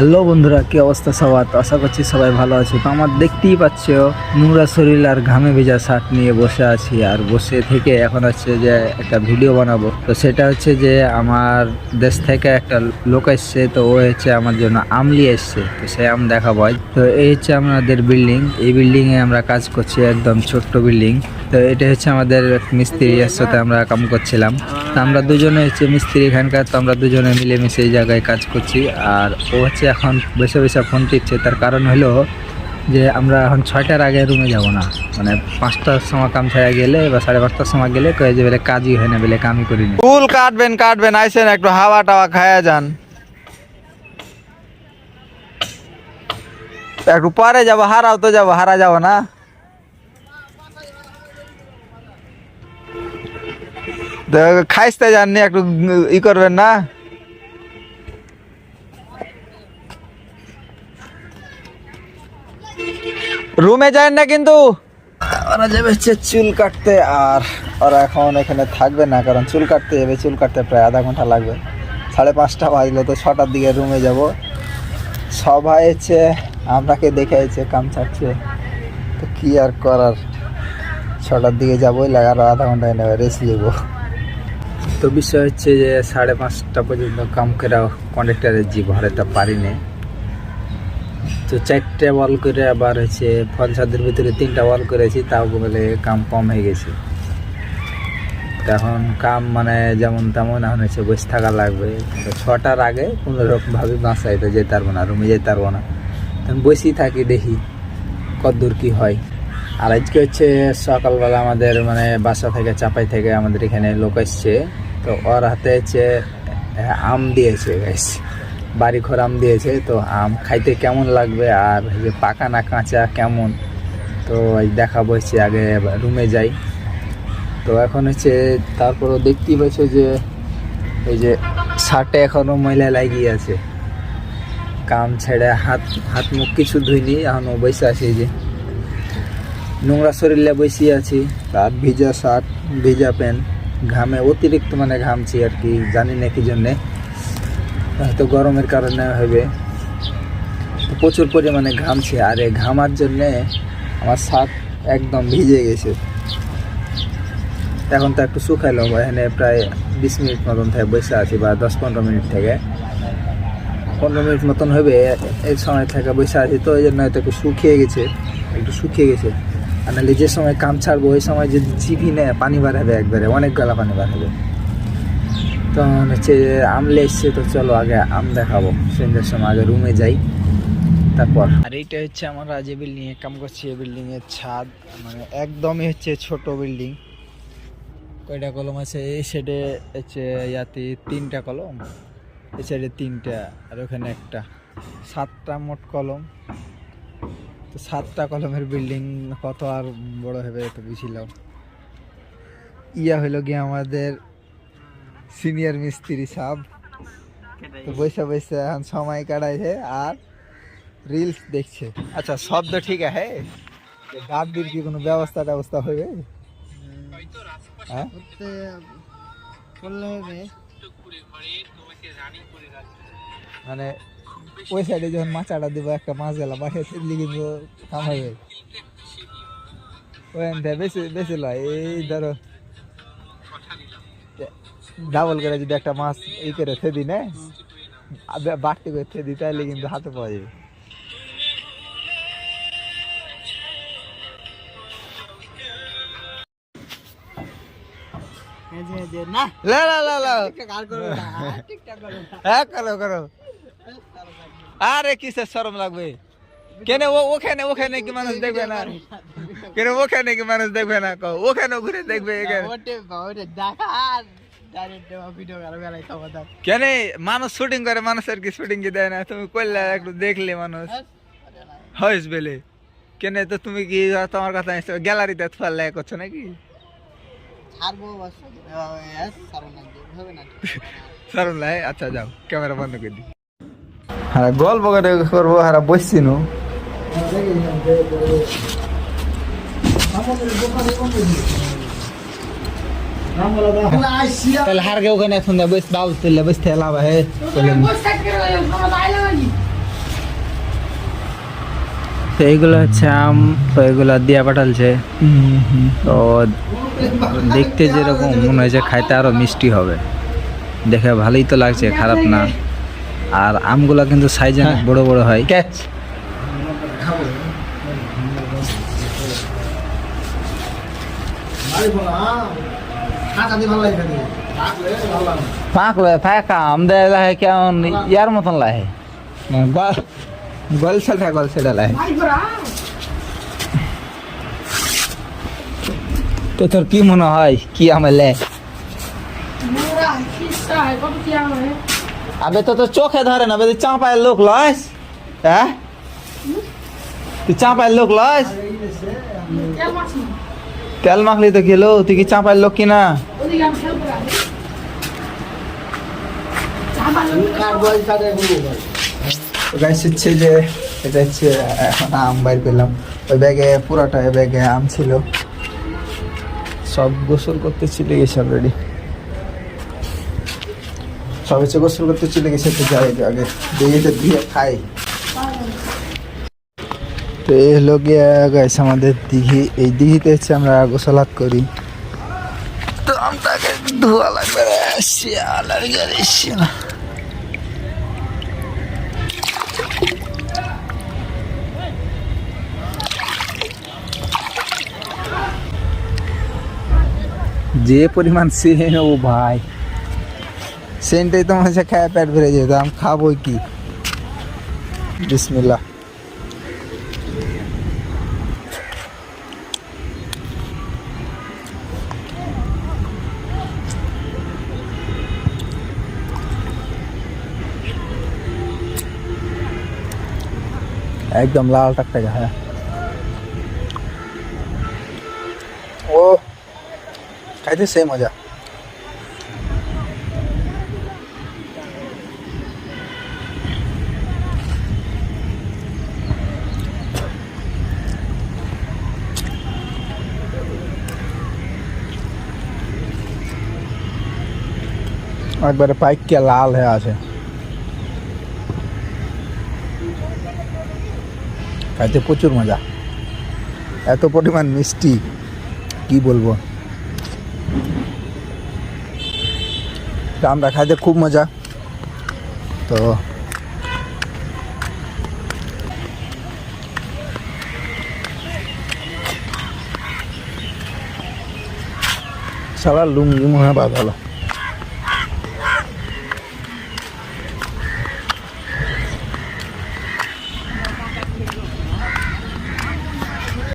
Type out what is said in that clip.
Hello বন্ধুরা, কি অবস্থা সবার? তো আশা করছি সবাই ভালো আছে। তো আমার দেখতেই পাচ্ছ নোংরা শরীর আর ঘামে ভেজা শার্ট নিয়ে বসে আছি, আর বসে থেকে এখন হচ্ছে যে একটা ভিডিও বানাবো। তো সেটা হচ্ছে যে আমার দেশ থেকে একটা লোক এসছে, তো ও হচ্ছে আমার জন্য আম নিয়ে এসছে, তো সে আম দেখাবো। তো এই হচ্ছে আমাদের বিল্ডিং, এই বিল্ডিংয়ে আমরা কাজ করছি, একদম ছোট্ট বিল্ডিং। তো এটা হচ্ছে আমাদের মিস্ত্রির সাথে আমরা কাম করছিলাম। তো আমরা দুজনে হচ্ছে মিস্ত্রি এখানকার, তো আমরা দুজনে মিলেমিশে এই জায়গায় কাজ করছি। আর ও হচ্ছে এখন বসে বসে ফোন টিপছে, তার কারণ হলো যে আমরা এখন 6টার আগে রুমে যাব না, মানে 5টার সময় কাম ছাড়া গেলে বা 5:30টার সময় গেলে কয়ে যে বেলে কাজই হয় না, বেলে কামই করিনি। চুল কাটবেন আইসেন একটু হাওয়া টাওয়া খায়া যান, একটু পরে যাবো। হারাও তো যাবো, হারা যাবো না। খাইতে যাননি, একটু ই করবেন না। রুমে যান না কিন্তু। ওরা যাবে হচ্ছে চুল কাটতে, আর ওরা এখন এখানে থাকবে না, কারণ চুল কাটতে যাবে। চুল কাটতে প্রায় আধা ঘন্টা লাগবে। 5:30 বাজলো, তো 6টার দিকে রুমে যাব। সবাই হচ্ছে আপনাকে দেখেছে কাম ছাড়ছে, তো কি আর করার। 6টার দিকে যাবোই, আরো আধা ঘন্টায় নেবে, রেস্ট নেবো। তো বিষয় হচ্ছে যে 5:30টা পর্যন্ত কাম করে কন্ডাক্টারের জি ভরাতে পারিনি। তো 4টে ওয়াল করে আবার হচ্ছে ফল ছাদের ভিতরে 3টা ওয়াল করেছি, তাও বলে কাম কম হয়ে গেছে। তো এখন কাম মানে যেমন তেমন এখন হচ্ছে বসে থাকা লাগবে। তো 6টার আগে কোনোরকমভাবে বাসায় তো যেতে পারবো না, রুমে যেতে পারবো না। তো বসেই থাকি, দেখি কতদূর কী হয়। আর আজকে হচ্ছে সকালবেলা আমাদের মানে বাসা থেকে চাপাই থেকে আমাদের এখানে লোক এসছে, তো ওর হাতে হচ্ছে আম দিয়েছে, বাড়ি ঘর আম দিয়েছে। তো আম খাইতে কেমন লাগবে আর যে পাকা না কাঁচা কেমন, তো দেখাবো। হচ্ছে আগে রুমে যাই। তো এখন হচ্ছে তারপরও দেখতেই পাচ্ছ যে এই যে শার্টে এখনও ময়লা লাগিয়ে আছে, কাম ছেড়ে হাত মুখ কিছু ধুইনি, এখনও বসে আছি। এই যে নোংরা শরীরে বসে আছি, আর ভিজা শার্ট ভিজা প্যান্ট, ঘামে অতিরিক্ত মানে ঘামছি আর কি, জানি না কি জন্যে, হয়তো গরমের কারণে হবে। প্রচুর পরিমাণে ঘামছে, আর এই ঘামার জন্যে আমার শার্ট একদম ভিজে গেছে। এখন তো একটু শুকাইলো, এখানে প্রায় 20 মিনিট মতন থেকে বসে আছি, বা 10-15 মিনিট থেকে 15 মিনিট মতন হবে এই সময় থেকে বসে আছি। তো ওই জন্য হয়তো একটু শুকিয়ে গেছে, আর নাহলে যে সময় কাম ছাড়বো ওই সময় যদি জিভি নেয় পানি বার হবে, একবারে অনেক গলা পানি বার হবে। তো হচ্ছে আমলে এসছে, তো চলো আগে আম দেখাবো। সন্ধ্যের সময় আগে রুমে যাই, তারপর। আর এইটা হচ্ছে আমরা যে বিল্ডিংয়ে কাম করছি, এই বিল্ডিংয়ের ছাদ মানে একদমই হচ্ছে ছোট বিল্ডিং। কয়টা কলম আছে এই সাইডে? হচ্ছে ইয়াতে 3টা কলম, এই সাইডে 3টা, আর ওখানে একটা। 7টা মোট কলম। তো 7টা কলমের বিল্ডিং কত আর বড় হবে তো বুঝিলাম। ইয়া হইল গিয়ে আমাদের সিনিয়র মিস্ত্রি সাহেব, তো বসে বসে এখন সময় কাটাইছে আর রিলস দেখছে। আচ্ছা, শব্দ ঠিক আছে? গাড়ির কি কোনো ব্যবস্থা হবে? হ্যাঁ, মানে ওই সাইডে যখন মাচাটা দিব, একটা মাছ গেল বাসে সেদিকে কিন্তু কাম হবে। ওখান থেকে বেশি বেশি লয়, এই ধরো ডাবল করে যদি একটা মাছ এই করে থেদি না, বাড়তি করে থেদি, তাহলে কিন্তু হাতে পাওয়া যাবে। আরে কিসের শরম লাগবে? কেন ওখানে ওখানে কি মানুষ দেখবে না? কেন ওখানে কি মানুষ দেখবে না? ওখানে ঘুরে দেখবে। কেন মানুষ শুটিং করে, মানুষের কি শুটিং কি দেয় না? তুমি করলে একটু দেখলে মানুষ হয়েস বেলে। কেন তো তুমি কি তোমার কথা গ্যালারিতে ফেললে করছো নাকি? সারুন লাই, আচ্ছা যাও, ক্যামেরা বন্ধ করে দি। হ্যাঁ, গল্প করে করবো, হ্যাঁ বসছি নু। তাহলে হার গে ওখানে এখন বস বাবু তুললে বসতে লাভ হে। তো এইগুলো হচ্ছে আম, তো এগুলো দিয়া পাঠালছে। তো দেখতে যেরকম মনে হয়েছে খাইতে আরো মিষ্টি হবে, দেখে ভালোই তো লাগছে, খারাপ না। আর আমগুলা কিন্তু সাইজে অনেক বড় বড় হয়। ক্যাচ পাকলে ফাঁকা আম দেয় লাহে কেমন ইয়ার মতন লাহে, গলছেটা লাহে। তো তোর কি মনে হয় কি আমলে? আবে তো তোর চোখে ধরে না, তুই চাঁপায়ের লোক লস, হ্যাঁ তুই চাঁপায়ের লোক লস। তেল মাখলি তো গেলো, তুই কি চাঁপায়ের লোক কিনা? গাইস হচ্ছে যে এটা হচ্ছে এখন আম বাইর পেলাম, ওই ব্যাগে পুরাটা ব্যাগে আম ছিল, সব গোসল করতে চলে গেছে অলরেডি, সব হচ্ছে গোসল করতে চলে গেছে। তো যাই আগে দিঘিতে দিয়ে খাই। তো এই হলো গিয়ে গাইস আমাদের দিঘি, এই দিঘিতে হচ্ছে আমরা গোসলাত করি। তো আমটাকে ধোয়া লাগবে রে, শিয়াল আর গাড়ি শিয়াল। যে পরিমাণ সেন, ও ভাই সেনটাই তো মনে হচ্ছে খায় পেট ভরে যেত, আমি খাবো কি। বিসমিল্লাহ। একদম লাল টকটকে, হ্যাঁ। ও খাইতে সেই মজা। একবারে পাইকিয়া লাল হয়ে আছে, খাইতে প্রচুর মজা, এত পরিমাণ মিষ্টি কি বলবো। আমরা খাইতে খুব মজা। তো সারা লুঙ্গি মনে হয় বাঁধালো।